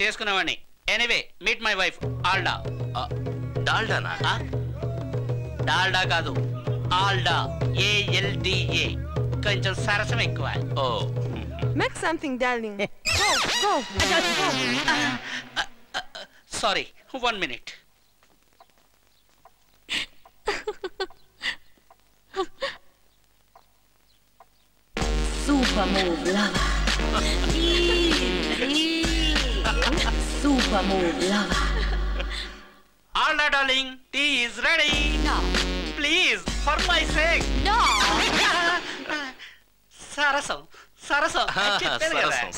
చేసుకునేవాడిని. Anyway meet my wife ఆల్డా. డాల్డానా? Dalda కాదు, ఆల్డా, ALDA. కొంచెం సరసం ఎక్కువ. ఓ, Make something, darling. Go. Sorry, 1 minute. Super move, lover. Super move, lover. Alda, darling, tea is ready. No. Please, for my sake. No. సరసం సరసం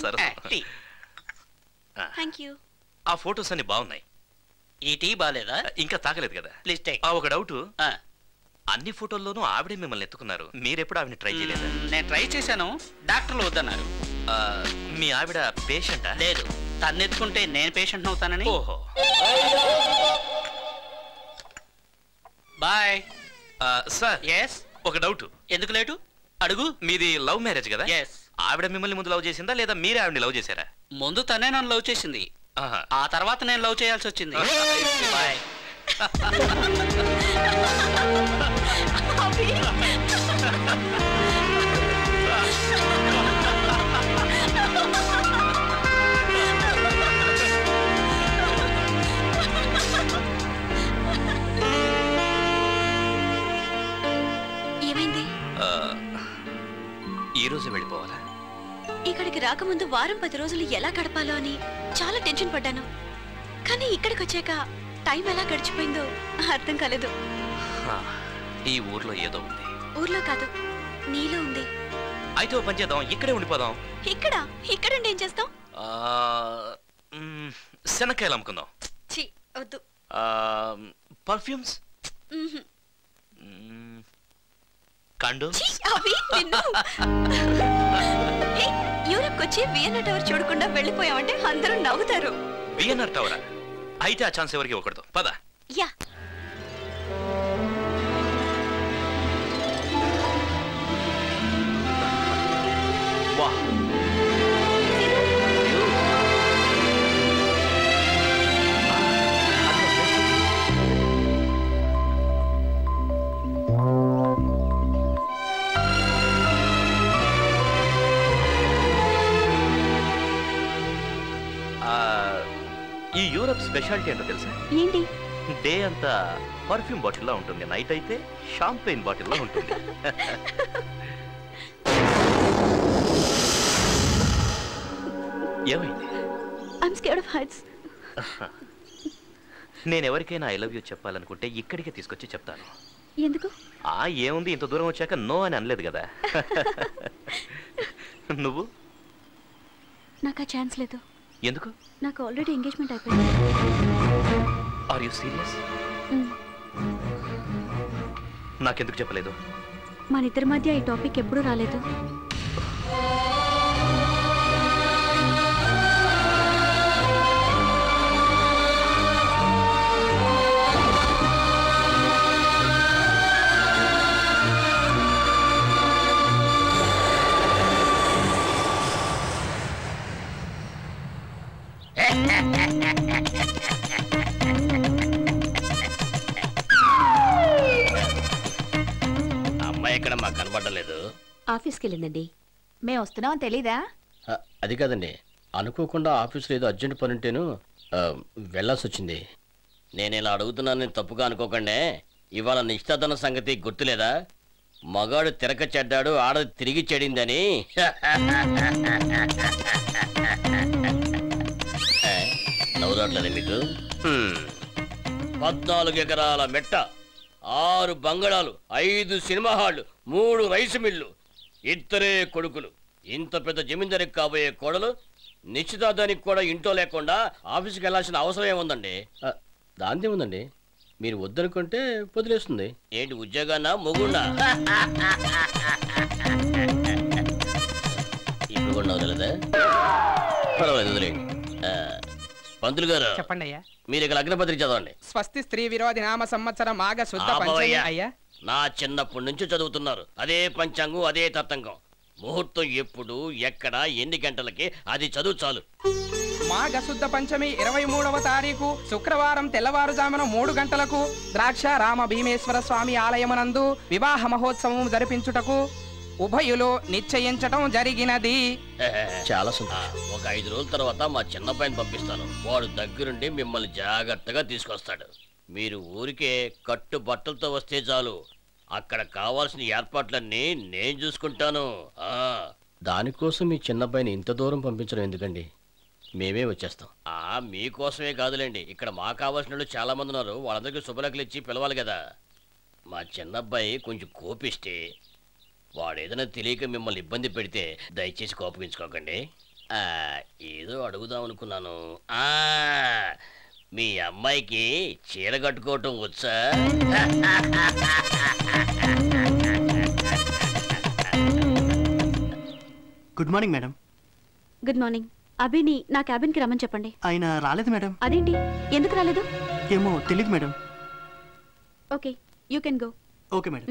సరసం. Thank you. ఆ photos అన్ని బాగున్నాయి. ఈ టీ బాలేదా? ఇంకా తాగలేదు కదా. Please take. ఒక డౌట్, అన్ని ఫోటోల్లోనూ ఆవిడే మిమ్మల్ని ఎత్తుకున్నారు, మీరెప్పుడు ఆవిడని ట్రై చేయలేదు? నేను ట్రై చేశాను, డాక్టర్లు వద్దన్నారు. మీ ఆవిడ పేషెంటా? లేదు, తను ఎత్తుకుంటే నేను పేషెంట్ అవుతానని. ఓహో. Bye sir. ఎస్. ఒక డౌట్. ఎందుకు లేటు? అడుగు. మీది లవ్ మ్యారేజ్ కదా? ఎస్. ఆవిడ మిమ్మల్ని ముందు లవ్ చేసిందా లేదా మీరే ఆవిడని లవ్ చేశారా? ముందు తనే నన్ను లవ్ చేసింది, ఆ తర్వాత నేను లవ్ చేయాల్సి వచ్చింది. బాయ్. ఏమైంది? ఈ రోజు వెళ్ళిపోవాలా? ఇక్కడికి రాకముందు వారం 10 రోజులు ఎలా గడపాలో అని చాలా టెన్షన్ పడ్డాను. కానీ ఇక్కడికి వచ్చాక టైం ఎలా గడిచిపోయిందో అర్థం కాలేదు. ఈ ఊర్లో ఏదో ఉంది. ఊర్లో కాదు, నీలో ఉంది. అయితే ఓ పని చేద్దాం, ఇక్కడే ఉండిపోదాం. ఇక్కడుండి ఏం చేస్తాం? శనక్కాయలు అమ్ముకుందాం. ఛీ, వద్దు. Perfumes, condoms. యూరప్ వచ్చి వియన్నా టవర్ చూడకుండా వెళ్ళిపోయామంటే అందరూ నవ్వుతారు. వియన్నా టవరా? అయితే ఆ ఛాన్స్ ఎవరికి ఇవ్వకూడదు. పద. యా. వా. ఈ యూరప్ స్పెషాలిటీ ఏంటో తెలుసా? ఏంటి? డే అంతా పర్ఫ్యూమ్ బాటిల్లో ఉంటుంది, నైట్ అయితే షాంపెయిన్ బాటిల్లో ఉంటుంది. ఏమైంది? I'm scared of heights. నేను ఎవరికైనా ఐ లవ్ యూ చెప్పాలనుకుంటే ఇక్కడికే తీసుకొచ్చి చెప్తాను. ఎందుకు? ఏముంది, ఇంత దూరం వచ్చాక నో అని అనలేదు కదా. నువ్వు? నాకు ఆ ఛాన్స్ లేదు. ఎందుకు? నాకు ఆల్రెడీ ఎంగేజ్మెంట్ అయిపోయింది. Are you serious? నాకెందుకు చెప్పలేదు? మన ఇద్దరి మధ్య ఈ టాపిక్ ఎప్పుడూ రాలేదు. అమ్మాయి ఎక్కడ మాకు కనబడలేదు. ఆఫీస్కి వెళ్ళిందండి. మేము వస్తున్నామని తెలీదా? అది కాదండి, అనుకోకుండా ఆఫీస్లో ఏదో అర్జెంట్ పని ఉంటేను వెళ్ళాల్సి వచ్చింది. నేను ఇలా అడుగుతున్నానని తప్పుగా అనుకోకండి. ఇవాళ నిశ్చితార్థన సంగతి గుర్తులేదా? మగాడు తిరక చెడ్డాడు, ఆడది తిరిగి చెడిందని. నవ్వురాట్లేదు మీకు? 14 ఎకరాల మెట్ట, 6 బంగళాలు, 5 సినిమా హాళ్లు, 3 రైసు మిల్లు, 2 కొడుకులు. ఇంత పెద్ద జమీందారికి కాబోయే కోడలు నిశ్చితార్థానికి కూడా ఇంట్లో లేకుండా ఆఫీస్కి వెళ్ళాల్సిన అవసరం ఏముందండి? దాందే ఉందండి, మీరు వద్దనుకుంటే వదిలేస్తుంది. ఏంటి ఉద్యోగాన్నా మొగున్నా? ఇప్పుడు కూడా వదలదా? పర్వాలేదు, వదిలేండి. పంతులు గారు చెప్పండి అయ్యా. మీరు ఇక లగ్నపత్రిక చదవండి. స్వస్తి స్త్రీ విరోధి నామ సంవత్సరం ఆగ శుద్ధ పంచమి. అయ్యా, నా చిన్నప్పటి నుంచి చదువుతున్నారు, అదే పంచాంగం, అదే తతంగం. ముహూర్తం ఎప్పుడు, ఎక్కడ, ఎన్ని గంటలకి, అది చదువు చాలు. మాఘ శుద్ధ పంచమి 23వ తారీఖు శుక్రవారం తెల్లవారుజామున 3 గంటలకు ద్రాక్ష రామ భీమేశ్వర స్వామి ఆలయమునందు వివాహ మహోత్సవం జరిపించుటకు ఉభయులు నిశ్చయించటం జరిగినది. చాలా సంతోషం. ఒక 5 రోజుల తర్వాత మా చిన్నబ్బాయిని పంపిస్తాను. వాడు దగ్గరుండి మిమ్మల్ని జాగ్రత్తగా తీసుకొస్తాడు. మీరు ఊరికే కట్టు బట్టలతో వస్తే చాలు. అక్కడ కావాల్సిన ఏర్పాట్లన్నీ నేను చూసుకుంటాను. దానికోసం మీ చిన్నబ్బాయిని ఇంత దూరం పంపించడం ఎందుకండి? మేమే వచ్చేస్తాం. మీకోసమే కాదులేండి, ఇక్కడ మాకు కావాల్సిన వాళ్ళు చాలా మంది ఉన్నారు. వాళ్ళందరికీ శుభలేఖలు ఇచ్చి పిలవాలి కదా. మా చిన్నబ్బాయి కొంచెం కోపిస్తే, వాడు ఏదైనా తెలియక మిమ్మల్ని ఇబ్బంది పెడితే దయచేసి కోపగించుకోకండి. ఏదో అడుగుదాం అనుకున్నాను. మీ అమ్మాయికి చీర కట్టుకోవటం వచ్చా? Good morning madam. Good morning. అభిని నా క్యాబిన్ కి రమ్మని చెప్పండి. ఆయన రాలేదు మేడం. అదేంటి, ఎందుకు రాలేదు? ఏమో తెలియదు madam. Okay, you can go. Okay madam.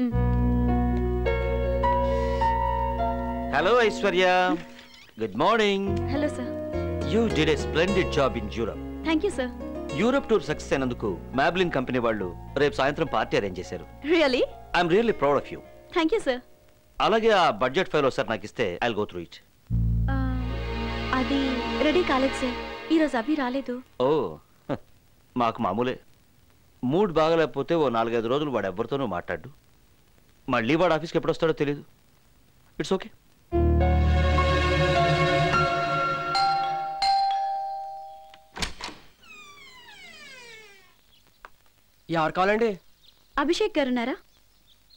Hello Aishwarya, good morning. Hello sir. You did a splendid job in Europe. Thank you sir. Europe tour success అయినందుకు మ్యాబ్లిన్ కంపెనీ వాళ్ళు రేపు సాయంత్రం పార్టీ అరేంజ్ చేశారు. Really? I'm really proud of you. Thank you sir. అలాగే ఆ budget file ఒకసారి నాకు ఇస్తే ఐల్ గో త్రూ ఇట్. అది రెడీ కాలేదు సార్, ఈరోజు అభి రాలేదు. ఓ, మాకు మామూలే. మూడ్ బాగలేకపోతే ఓ 4-5 రోజులు వాడు ఎవరితోనూ మాట్లాడు. మళ్ళీ వాడు ఆఫీస్కి ఎప్పుడు వస్తాడో తెలియదు. It's okay. ఎవరు కావాలండి? అభిషేక్ గారు ఉన్నారా?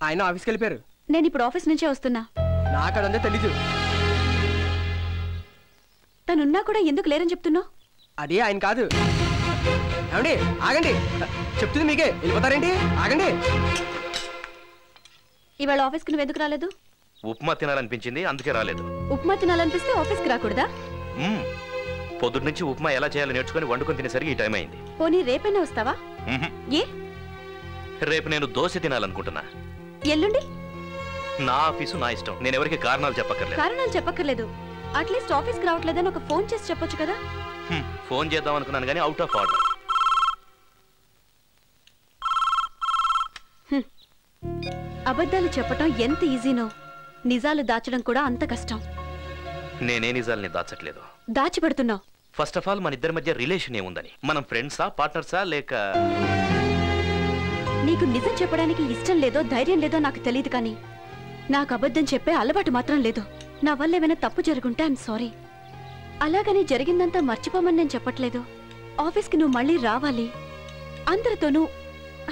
ఆయన ఆఫీస్కి వెళ్ళిపోయారు. నేను ఇప్పుడు ఆఫీస్ నుంచే వస్తున్నా. నాకు అదంతా తెలీదు. తనున్నా కూడా ఎందుకు లేరని చెప్తున్నావు? అది ఆయన కాదు. ఏమండి ఆగండి, చెప్తుంది మీకే. వెళ్ళిపోతారేంటి? ఆగండి. ఇవాళ ఆఫీస్కి నువ్వు ఎందుకు రాలేదు? ఉప్మా తినాలనిపించింది, అందుకే రాలేదు. ఉప్మా తినాలనిపిస్తే ఆఫీస్కి రాకూడదా? పొద్దున్న నుంచి ఉప్మా ఎలా చేయాలో నేర్చుకుని వండుకొని తినేసరికి ఈ టైం అయింది. పోనీ రేపైనా వస్తావా? ఏ? రేపు నేను దోశ తినాలనుకుంటున్నా. ఎల్లుండి? నా ఆఫీసు నా ఇష్టం, నేను ఎవరికి కారణాలు చెప్పక్కర్లేదు. కారణాలు చెప్పక్కర్లేదు. అట్లీస్ట్ ఆఫీస్కి రావట్లేదని ఒక ఫోన్ చేసి చెప్పొచ్చు కదా. ఫోన్ చేద్దాం అనుకున్నాను కానీ అవుట్ ఆఫ్ ఆర్డర్. అబద్ధాలు చెప్పటం ఎంత ఈజీనో, నిజాలు దాచడం కూడా అంత కష్టం. నేనే నిజాల్ని దాచట్లేదు, దాచిపెడుతున్నావు. ఫస్ట్ ఆఫ్ ఆల్ మన ఇద్దరి మధ్య రిలేషన్ ఏముందని? మనం ఫ్రెండ్సా, పార్ట్నర్సా, లేక? నీకు నిజం చెప్పడానికి ఇష్టం లేదో ధైర్యం లేదో నాకు తెలియదు, కానీ నాకు అబద్ధం చెప్పే అలవాటు మాత్రం లేదు. నా వల్ల ఏమైనా తప్పు జరుగుంటే ఐఎమ్ సారీ. అలాగని జరిగిందంతా మర్చిపోమని నేను చెప్పట్లేదు. ఆఫీస్కి నువ్వు మళ్ళీ రావాలి, అందరితోనూ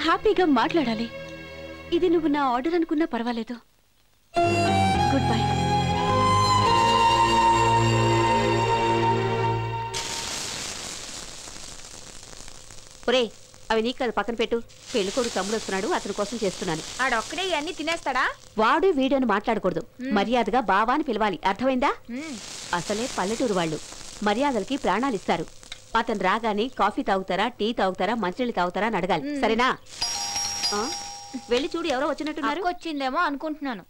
హ్యాపీగా మాట్లాడాలి. ఇది నువ్వు నా ఆర్డర్ అనుకున్నా పర్వాలేదు. Good bye. ఒరే, అవి నీకు కదా, పక్కన పెట్టు. పెళ్ళికొడు తమ్ముడు వస్తున్నాడు, అతని కోసం చేస్తున్నాను. ఆడొక్కడే ఇవన్నీ తినేస్తాడా? వాడు వీడియోని మాట్లాడకూడదు, మర్యాదగా బావా అని పిలవాలి, అర్థమైందా? అసలే పల్లెటూరు వాళ్ళు మర్యాదలకి ప్రాణాలు ఇస్తారు. అతను రాగానే కాఫీ తాగుతారా, టీ తాగుతారా, మంచినీళ్ళు తాగుతారా అని అడగాలి, సరేనా? వెళ్ళి చూడు, ఎవరో వచ్చినట్టున్నారు. వచ్చిందేమో అనుకుంటున్నాను.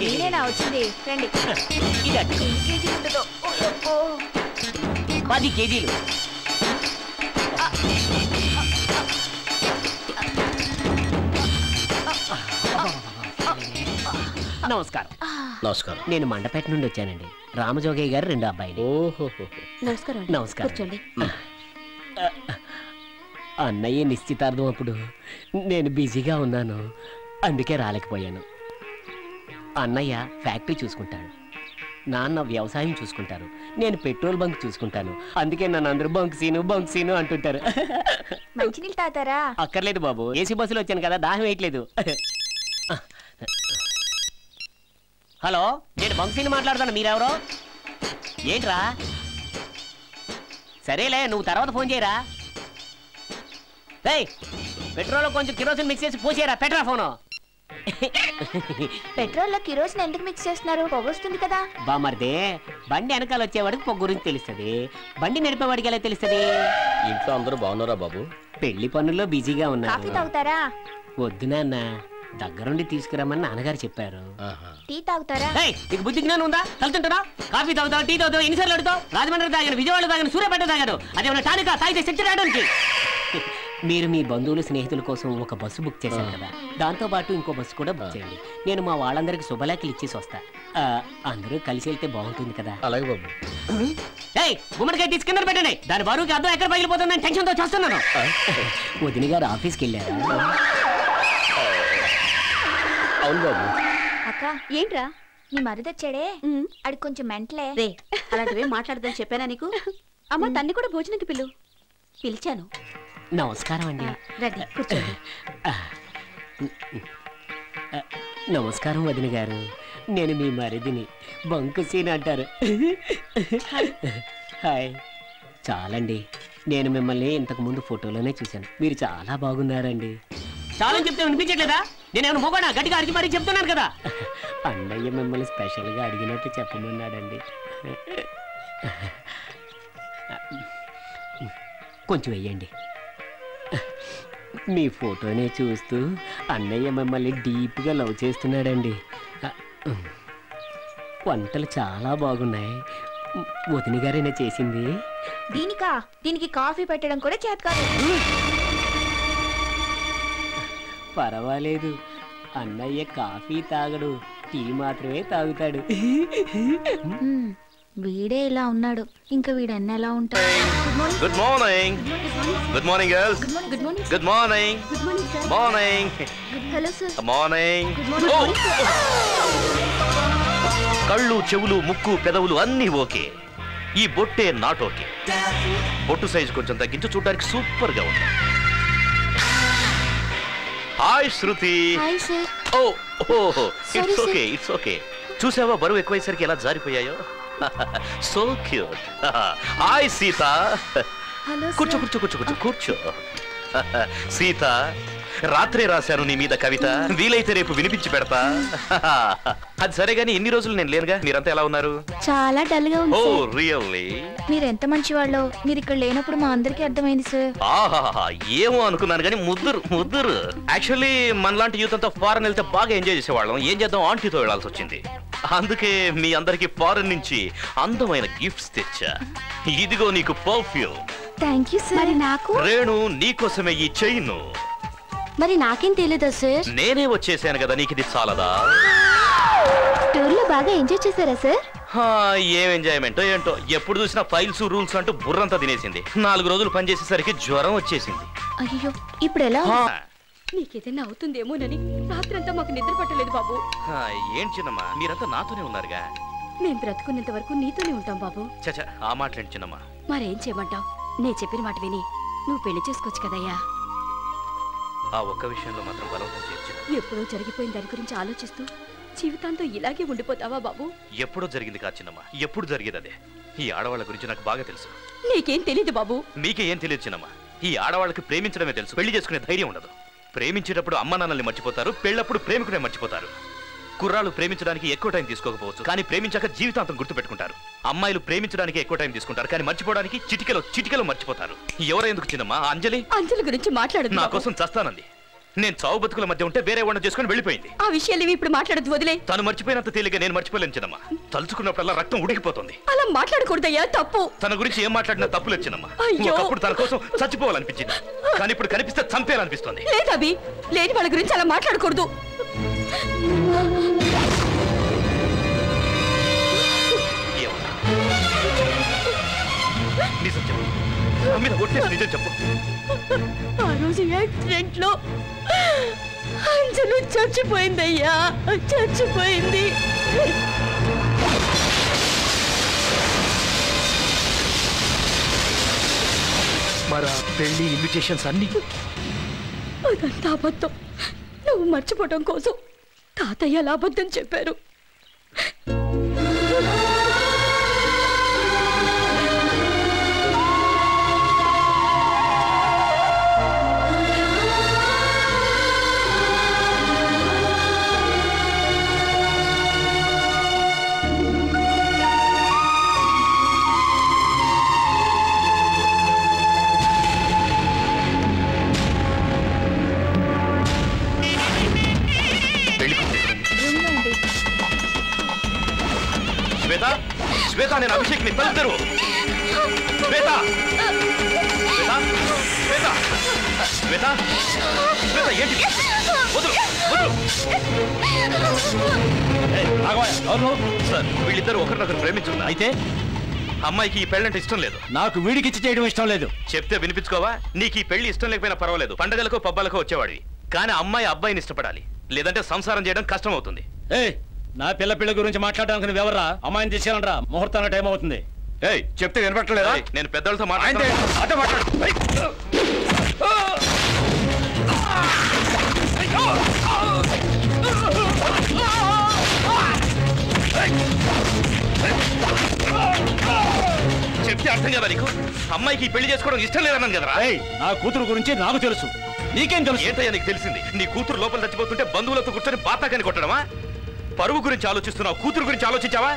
నేనేనా వచ్చింది? రండి. 10 కేజీలు. నమస్కారం. నమస్కారం. నేను మండపేట నుండి వచ్చానండి. రామజోగయ్య గారు 2 అబ్బాయిలు. నమస్కారం. నమస్కారం. కూర్చోండి. అన్నయ్య నిశ్చితార్థం అప్పుడు నేను బిజీగా ఉన్నాను, అందుకే రాలేకపోయాను. అన్నయ్య ఫ్యాక్టరీ చూసుకుంటాడు, నాన్న వ్యవసాయం చూసుకుంటారు, నేను పెట్రోల్ బంక్ చూసుకుంటాను. అందుకే నన్ను అందరూ బంక్ సీను అంటుంటారు. మంచినీళ్ళు తాగుతారా? అక్కర్లేదు బాబు, ఏసీ బస్సులో వచ్చాను కదా, దాహం వేయట్లేదు. హలో, నేను బంక్ సీను మాట్లాడుతాను, మీరెవరో? ఏంట్రా? సరేలే, నువ్వు తర్వాత ఫోన్ చేయరా. పెట్రోల్ కొంచెం కిరోసిన్ మిక్స్ చేసి పోసేరా, పెట్రా ఫోను. పెట్రోల్లో కిరోసిన్ ఎందుకు మిక్స్ చేస్తున్నారు? పొగొస్తుంది కదా. బామర్దే, బండి వెనకాల వచ్చేవాడికి పొగ గురించి తెలుస్తుంది, బండి నడిపేవాడికి ఎలా తెలుస్తుంది? ఇంట్లో అందరూ బాగున్నారా బాబు? పెళ్లి పనుల్లో బిజీగా ఉన్నారు. కాఫీ తాగుతారా? వద్దు నాన్న, దగ్గరుండి తీసుకురమ్మని నాన్నగారు చెప్పారు. టీ తాగుతారా? నీకు బుద్ధి జ్ఞానం ఉందా? తలుతుంటారా? కాఫీ తాగుతావు, టీ తాగుతావు, ఎన్నిసార్లు అడుగుతావు? రాజమండ్రి తాగాను, విజయవాడ తాగాను, సూర్యాపేట తాగాను. అదేమన్నా టానికా? తాగితే శక్తి రావడానికి. మీరు మీ బంధువులు స్నేహితుల కోసం ఒక బస్సు బుక్ చేశారు కదా, దాంతో పాటు ఇంకో బస్సు కూడా బుక్ చేయండి. నేను మా వాళ్ళందరికి శుభలేఖలు ఇచ్చేసి వస్తా. అందరూ కలిసి వెళ్తే బాగుంటుంది కదా. అలాగే బాబు. గుమ్మడికాయ తీసుకున్నారు పెట్టండి. దాని బరువుకి అర్థం ఎక్కడ పగిలిపోతుందని టెన్షన్తో చేస్తున్నాను. వదిన గారు ఆఫీస్కి వెళ్ళారు. అవును బాబు. అక్క ఏంట్రా నీ మరిదొచ్చాడే? అది కొంచెం మెంటలే. రే అలాంటివే మాట్లాడదని చెప్పానా నీకు? అమ్మ తన్ని కూడా భోజనానికి పిలిచాను. నమస్కారం అండి. రండి కూర్చోండి. నమస్కారం వదిన గారు, నేను మీ మరిదిని, బంకుసీన్ అంటారు. హాయ్. చాలండి, నేను మిమ్మల్ని ఇంతకు ముందు ఫోటోలోనే చూశాను. మీరు చాలా బాగున్నారండి. చాలని చెప్తే వినిపించట్లేదా? నేనేమైనా మొగడా? గట్టిగా అడిగి మరీ చెప్తున్నాను కదా. అన్నయ్య మిమ్మల్ని స్పెషల్గా అడిగినట్టు చెప్పమన్నాడండి. కొంచెం వెయ్యండి. మీ ఫోటోనే చూస్తూ అన్నయ్య మిమ్మల్ని డీప్గా లవ్ చేస్తున్నాడండి. వంటలు చాలా బాగున్నాయి. వదిన గారేనా చేసింది? దీనికి కాఫీ పెట్టడం కూడా చేత కాదు. పర్వాలేదు, అన్నయ్య కాఫీ తాగడు, టీ మాత్రమే తాగుతాడు. వీడే ఇలా ఉన్నాడు, ఇంకా వీడన్న ఎలా ఉంటాడు? Good morning. Good morning girls. Good morning. Good morning. Morning. Hello sir. Morning. కళ్ళు, చెవులు, ముక్కు, పెదవులు అన్నీ ఓకే. ఈ బొట్టే నాట్ ఓకే. బొట్టు సైజు కొంచెం తగ్గించు, చూడడానికి సూపర్ గా ఉంది. హాయ్ శృతి. Hi sir. ఓహో ఇట్స్ ఓకే, ఇట్స్ ఓకే. చూసావా బరువు ఎక్కువైసరికి ఎలా జారిపోయాయో? So cute. హాయ్ సీత. కూర్చో కూర్చో కూర్చో కూర్చో కూర్చో. సీత, రాత్రే రాశాను నీ మీద కవిత, వీలైతే రేపు వినిపించి పెడతా. అది సరే గానీ ఇన్ని రోజులు నేను లేనుగా, మీరంతా ఎలా ఉన్నారు? చాలా డల్ గా ఉంది. ఓ రియల్లీ? మీరు ఎంత మంచి వాళ్ళో, మీరు ఇక్కడ లేనప్పుడు మా అందరికీ అర్థమైంది సార్. ఆహా, ఏమో అనుకున్నాను కానీ ముద్దురు. యాక్చువల్లీ మనలాంటి యూత్ అంతా ఫారెన్ వెళ్తే బాగా ఎంజాయ్ చేసేవాళ్ళం. ఏం చేద్దాం, ఆంటీతో వెళ్లాల్సి వచ్చింది. అందుకే మీ అందరికి ఫారెన్ నుంచి అందమైన గిఫ్ట్స్ తెచ్చా. ఇదిగో నీకు పర్ఫ్యూమ్. Thank you sir. నాకు రేణు, నీకోసమే ఈ చైను. మరి నాకేం తెలీదా సార్? నేనే వచ్చేసాను కదా, నీకు ఇది చాలదా? టూర్ లో బాగా ఎంజాయ్ చేశారా సార్? ఏం ఎంజాయ్మెంటో ఏంటో, ఎప్పుడు చూసినా ఫైల్స్ రూల్స్ అంటూ బుర్రంతా తినేసింది. 4 రోజులు పనిచేసేసరికి జ్వరం వచ్చేసింది. అయ్యో, ఇప్పుడు ఎలా? నీకేదైనా అవుతుందేమోనని రాత్రంతా మాకు నిద్ర పట్టలేదు బాబు. ఏం చిన్నమ్మా, మీరంతా నాతోనే ఉన్నారుగా. మేము బ్రతుకున్నంత వరకు నీతోనే ఉంటాం బాబు. చచ్చా, ఆ మాటలేంటి చిన్నమ్మా. మరేం చేయమంటావు? నేను చెప్పిన మాట విని నువ్వు పెళ్లి చేసుకోవచ్చు కదయ్యా. ఆ ఒక్క విషయంలో మాత్రం బలవంతం చేయొచ్చు. ఎప్పుడో జరిగిపోయిన దాని గురించి ఆలోచిస్తూ జీవితాంతం ఇలాగే ఉండిపోతావా బాబు? ఎప్పుడో జరిగింది కాదు చిన్నమ్మా, ఎప్పుడు జరిగేది అదే. ఈ ఆడవాళ్ళ గురించి నాకు బాగా తెలుసు. నీకేం తెలీదు బాబు. మీకే ఏం తెలియదు చిన్నమ్మా. ఈ ఆడవాళ్ళకి ప్రేమించడమే తెలుసు, పెళ్లి చేసుకునే ధైర్యం ఉండదు. ప్రేమించేటప్పుడు అమ్మ నాన్నల్ని మర్చిపోతారు, పెళ్ళప్పుడు ప్రేమికునే మర్చిపోతారు. కుర్రాళ్ళు ప్రేమించడానికి ఎక్కువ టైం తీసుకోకపోవచ్చు, కానీ ప్రేమించాక జీవితాంతం గుర్తుపెట్టుకుంటారు. అమ్మాయిలు ప్రేమించడానికి ఎక్కువ టైం తీసుకుంటారు, కానీ మర్చిపోవడానికి చిటికెలో మర్చిపోతారు. ఎవరెందుకు చిన్నమ్మా? అంజలి గురించి మాట్లాడదు. నా కోసం చస్తానంది. నేను చావు బతుకుల మధ్య ఉంటే వేరే వాడిని చేసుకుని వెళ్ళిపోయింది. ఆ విషయాలు ఇప్పుడు మాట్లాడదు, వదిలే. తను మర్చిపోయినంత తేలిగా నేను మర్చిపోలేను చిన్నమ్మా. తలుచుకున్నప్పుడల్లా రక్తం ఉడికిపోతుంది. అలా మాట్లాడకూడదయ్యా, తప్పు. తన గురించి ఏం మాట్లాడినా తప్పులేదు చిన్నమ్మా. ఒకప్పుడు తన కోసం చచ్చిపోవాలనిపించింది, కానీ ఇప్పుడు కనిపిస్తే చంపేయాలనిపిస్తుంది. లేదబి, లేని వాళ్ళ గురించి అలా మాట్లాడకూడదు. నిజం చెప్పు, నా మీద ఒట్టేసి నిజం చెప్పు. ఆ రోజు యాక్సిడెంట్ లో అంజలు చచ్చిపోయిందయ్యా, చచ్చిపోయింది. మరి పెళ్లి ఇన్విటేషన్స్ అన్ని అదంతా అబద్ధం. నువ్వు మర్చిపోవటం కోసం తాతయ్య అలా అబద్ధం చెప్పారు. తలుపుతారు. శ్వేత శ్వేత శ్వేత శ్వేత శ్వేత ఏంటి? వదులు వదులు. సార్ వీళ్ళిద్దరు ఒకరినొకరు ప్రేమించుకున్నారు. అయితే అమ్మాయికి ఈ పెళ్ళంటే ఇష్టం లేదు. నాకు వీడికిచ్చి చేయడం ఇష్టం లేదు. చెప్తే వినిపించుకోవా? నీకు ఈ పెళ్లి ఇష్టం లేకపోయినా పర్వాలేదు, పండగలకో పబ్బాలకో వచ్చేవాడివి. కానీ అమ్మాయి అబ్బాయిని ఇష్టపడాలి, లేదంటే సంసారం చేయడం కష్టం అవుతుంది. నా పిల్ల గురించి మాట్లాడడానికి నువ్వెవర్రా? అమ్మాయిని తీసుకెళ్ళండిరా, ముహూర్తానికి టైం అవుతుంది. చెప్తే వినపట్టలేదా? నేను పెద్దలతో మాట్లాడితే చెప్తే అర్థం కదా నీకు? అమ్మాయికి పెళ్లి చేసుకోవడం ఇష్టం లేదన్నాను కదరా. నా కూతురు గురించి నాకు తెలుసు, నీకేం తెలుసు? ఏంటయ్యా నీకు తెలిసింది? నీ కూతురు లోపల చచ్చిపోతుంటే బంధువులతో కూర్చొని బాతాకాని కొట్టడమా? పరువు గురించి ఆలోచిస్తున్నావు, కూతురు గురించి ఆలోచించావా?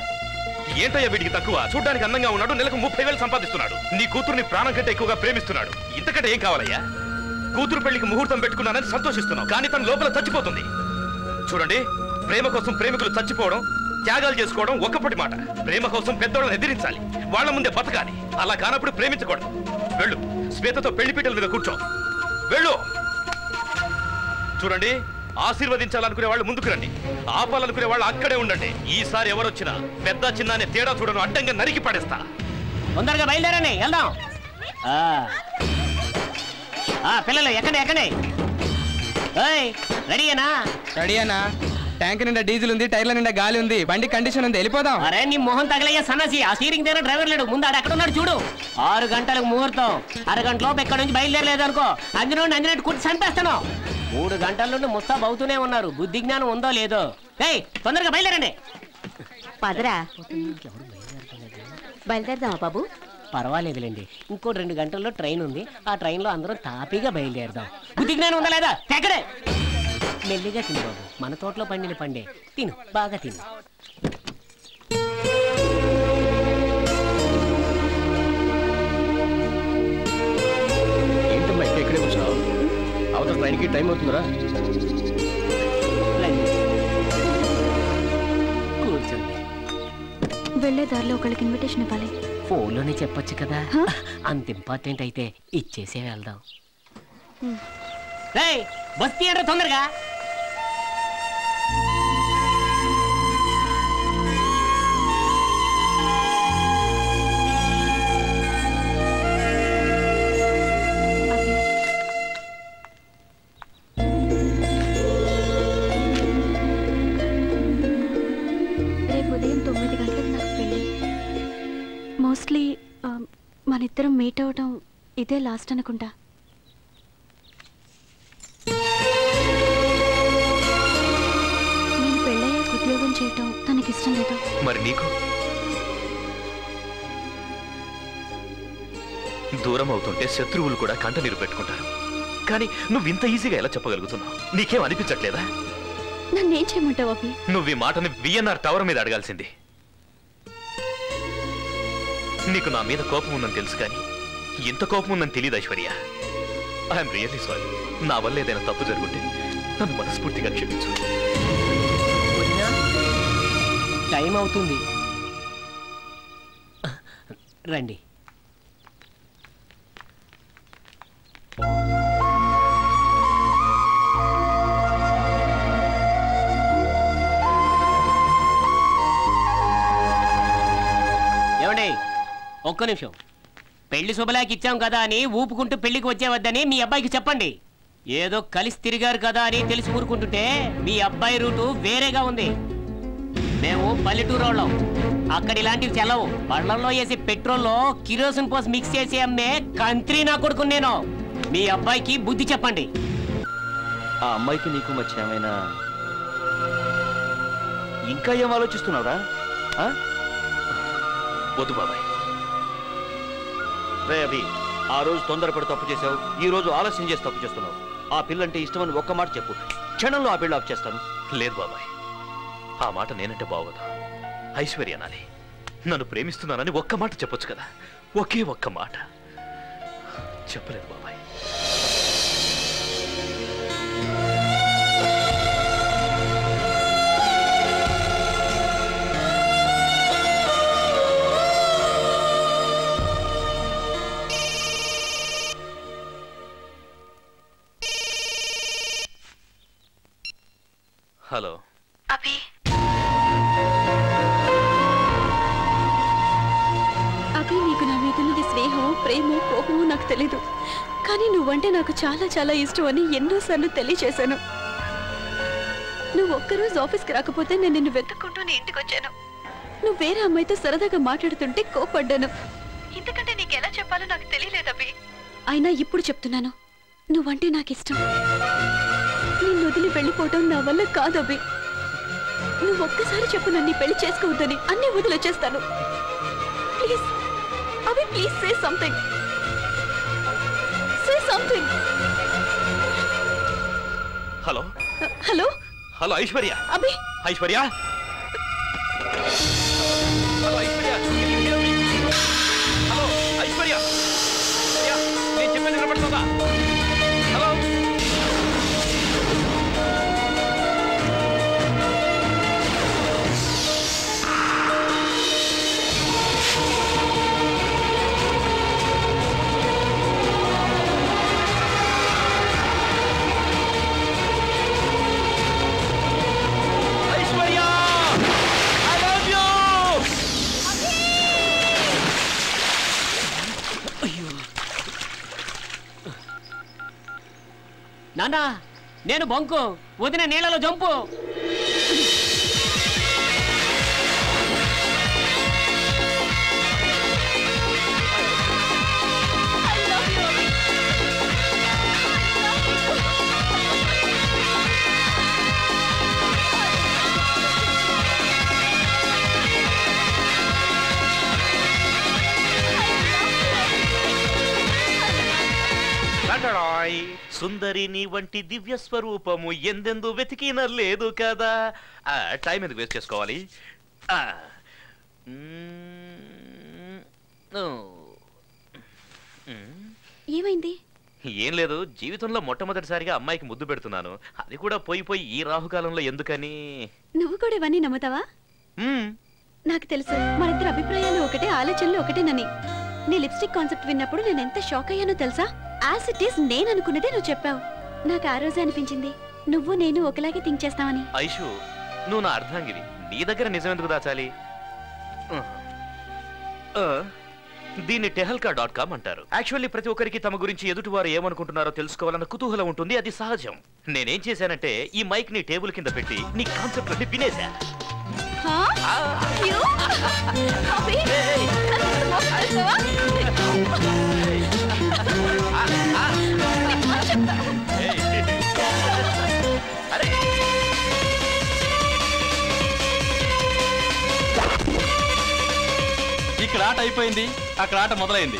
ఏంటయ్యా వీడికి తక్కువ? చూడ్డానికి అందంగా ఉన్నాడు, నెలకు 30,000 సంపాదిస్తున్నాడు. నీ కూతుర్ని ప్రాణం కంటే ఎక్కువగా ప్రేమిస్తున్నాడు. ఇంతకంటే ఏం కావాలయ్యా? కూతురు పెళ్లికి ముహూర్తం పెట్టుకున్నానని సంతోషిస్తున్నావు, కానీ తన లోపల చచ్చిపోతుంది. చూడండి, ప్రేమ కోసం ప్రేమికులు చచ్చిపోవడం, త్యాగాలు చేసుకోవడం ఒక్కపటి మాట. ప్రేమ కోసం పెద్దోళ్ళని ఎదిరించాలి, వాళ్ళ ముందే బతకాలి. అలా కానప్పుడు ప్రేమించకూడదు. వెళ్ళు, శ్వేతతో పెళ్లి పీటల మీద కూర్చో. వెళ్ళు. చూడండి, ఆశీర్వదించాలనుకునే వాళ్ళు ముందుకు రండి, ఆపాలనుకునే వాళ్ళు అక్కడే ఉండండి. ఈసారి ఎవరొచ్చినా పెద్ద చిన్న అనే తేడా చూడను, అడ్డంగా నరికి పడేస్తా. తొందరగా బయలుదేరండి, వెళ్దాం. పిల్లలు ఎక్కడే రెడీయేనా? రెడీయేనా? ట్యాంక్ నిండా డీజిల్ ఉంది, టైర్ల నిండా గాలి ఉంది, బండి కండిషన్ ఉంది, వెళ్ళిపోదాం. అరే నీ మొహం తగలయ్యా సన్నాసి, ఆ స్టీరింగ్ దగ్గర డ్రైవర్ లేడు, ముందు ఆడు ఎక్కడ ఉన్నాడు చూడు. 6 గంటలకు ముహూర్తం, అరగంటలోపు ఎక్కడి నుంచి బయలుదేరలేదు అనుకో, అంజనట్టు కుట్టి చంపేస్తాను. 3 గంటల నుండి ముస్తాబ్ అవుతూనే ఉన్నారు, బుద్ధి జ్ఞానం ఉందో లేదో. తొందరగా బయలుదేరండి. పదరా, బయలుదేరదామా బాబు? పర్వాలేదులేండి, ఇంకో 2 గంటల్లో ట్రైన్ ఉంది, ఆ ట్రైన్లో అందరం తాపీగా బయలుదేరదాం. బుద్ధి జ్ఞానం ఉందా లేదా? తెక్కడే మెల్లిగా తిను బాబు, మన తోటలో పండిన పండే తిను, బాగా తిను. ఏంటమ్మా ఇక్కడే కూర్చున్నావు? అవతల ట్రైన్కి టైం అవుతుందిరా. కూర్చోండి. వెళ్లే దారిలో ఒకళ్ళకి ఇన్విటేషన్ ఇవ్వాలి. ఫోన్లోనే చెప్పొచ్చు కదా, అంత ఇంపార్టెంట్ అయితే ఇచ్చేసే వెళ్దాం. బస్ తీయండి తొందరగా. రేపు ఉదయం 9 గంటలకు నాకు పెళ్ళి. మోస్ట్లీ మనిద్దరం మీట్ అవడం ఇదే లాస్ట్ అనుకుంటా. నేను పెళ్ళయ్యాక ఉద్యోగం చేయటం తనకిష్టం లేదు. మరి నీకు? దూరం అవుతుంటే శత్రువులు కూడా కంట నీరు పెట్టుకుంటారు, కానీ నువ్వు ఇంత ఈజీగా ఎలా చెప్పగలుగుతున్నావు? నీకేం అనిపించట్లేదా? నన్నేం చేయమంటావు అభి? నువ్వు ఈ మాటని విఎన్ఆర్ టవర్ మీద అడగాల్సింది. నీకు నా మీద కోపం ఉందని తెలుసు, కానీ ఇంత కోపం ఉందని తెలియదు ఐశ్వర్య. I'm really sorry. నా వల్ల ఏదైనా తప్పు జరుగుంటే నన్ను మనస్ఫూర్తిగా క్షమించు. టైం అవుతుంది, రండి. ఏమండి, ఒక్క నిమిషం. పెళ్లి శుభలాకి ఇచ్చాం కదా అని ఊపుకుంటూ పెళ్లికి వచ్చేవద్దని మీ అబ్బాయికి చెప్పండి. ఏదో కలిసి తిరిగారు కదా అని తెలిసి ఊరుకుంటుంటే మీ అబ్బాయి రూటు వేరేగా ఉంది. మేము పల్లెటూరు వాళ్ళం, అక్కడ ఇలాంటివి చెల్లవు. పళ్ళల్లో వేసి పెట్రోల్లో కిరోసిన్ పోసి మిక్స్ చేసి అమ్మే కంత్రి నా కొడుకు నేను. మీ అబ్బాయికి బుద్ధి చెప్పండి. ఆ అమ్మాయికి నీకు మధ్య ఏమైనా ఇంకా ఏం ఆలోచిస్తున్నావురా? వద్దు బాబాయ్. రే అభి, ఆ రోజు తొందరపడి తప్పు చేసావు, ఈ రోజు ఆలస్యం చేసి తప్పు చేస్తున్నావు. ఆ పిల్లంటే ఇష్టమని ఒక్క మాట చెప్పు, క్షణంలో ఆ పిల్ల ఆఫ్ చేస్తాను. లేదు బాబాయ్, ఆ మాట నేనంటే బాగోదు. ఐశ్వర్య నాది, నన్ను ప్రేమిస్తున్నానని ఒక్క మాట చెప్పొచ్చు కదా, ఒకే ఒక్క మాట చెప్పలేదు బాబాయ్. హలో అభి అభి నీకు నా మీద ఉన్నది స్నేహం ప్రేమ కోపము నాకు తెలీదు, కానీ నువ్వంటే నాకు చాలా చాలా ఇష్టం అని ఎన్నోసార్లు తెలియచేశాను. నువ్వు ఒక్కరోజు ఆఫీస్కి రాకపోతే నేను నిన్ను వెతుక్కుంటూ నీ ఇంటికి వచ్చాను. నువ్వు వేరే అమ్మాయితో సరదాగా మాట్లాడుతుంటే కోపడ్డాను. ఇంతకంటే నీకు ఎలా చెప్పాలో నాకు తెలియలేదు అభి. అయినా ఇప్పుడు చెప్తున్నాను, నువ్వంటే నాకు ఇష్టం. నిన్ను వదిలి వెళ్ళిపోవటం నా వల్ల కాదు అభి. నువ్వు ఒక్కసారి చెప్పు నన్ను పెళ్లి చేసుకోవద్దని, అన్నీ వదిలి వచ్చేస్తాను. Please Abhi, please say something. Say something. Hello hello hello Aishwarya. Abhi. Aishwarya. Hello Aishwarya. Hello Aishwarya. నేను చెప్పేది వినపడుతుందా? హలో నాన్నా, నేను బంకు, వదిన నీళ్ళలో జంపు. సుందరి నీ వంటి దివ్య స్వరూపము ఎందెందు వెతికిన లేదు కదా. టైం ఎందుకు వేస్ట్ చేసుకోవాలి? ఏమైంది? ఏం లేదు, జీవితంలో మొట్టమొదటిసారిగా అమ్మాయికి ముద్దు పెడుతున్నాను. అది కూడా పోయి ఈ రాహుకాలంలో ఎందుకని. నువ్వు కూడా ఇవన్నీ నమ్ముతావా? నాకు తెలుసు మనిద్దరి అభిప్రాయాలు ఒకటే, ఆలోచనలు ఒకటేనని. నీ లిప్స్టిక్ కాన్సెప్ట్ విన్నప్పుడు నేను ఎంత షాక్ అయ్యానో తెలుసా? యాజ్ ఇట్ ఈస్ నేను అనుకున్నదే నువ్వు చెప్పావు. నాకు ఆ రోజే అనిపించింది నువ్వు నేను ఒకలాగే థింక్ చేస్తావని. ఐషు, నువ్వు నా అర్ధాంగివి, నీ దగ్గర నిజం ఎందుకు దాచాలి? దీన్ని tehelka.com అంటారు. యాక్చువల్లీ ప్రతి ఒక్కరికి తమ గురించి ఎదుటివారు ఏమనుకుంటున్నారో తెలుసుకోవాలన్న కుతూహలం ఉంటుంది, అది సహజం. నేనేం చేశానంటే ఈ మైక్ నీ టేబుల్ కింద పెట్టి నీ కాన్సెప్ట్ అన్ని వినేశా. ఇక్కడ ఆట అయిపోయింది, అక్కడ ఆట మొదలైంది.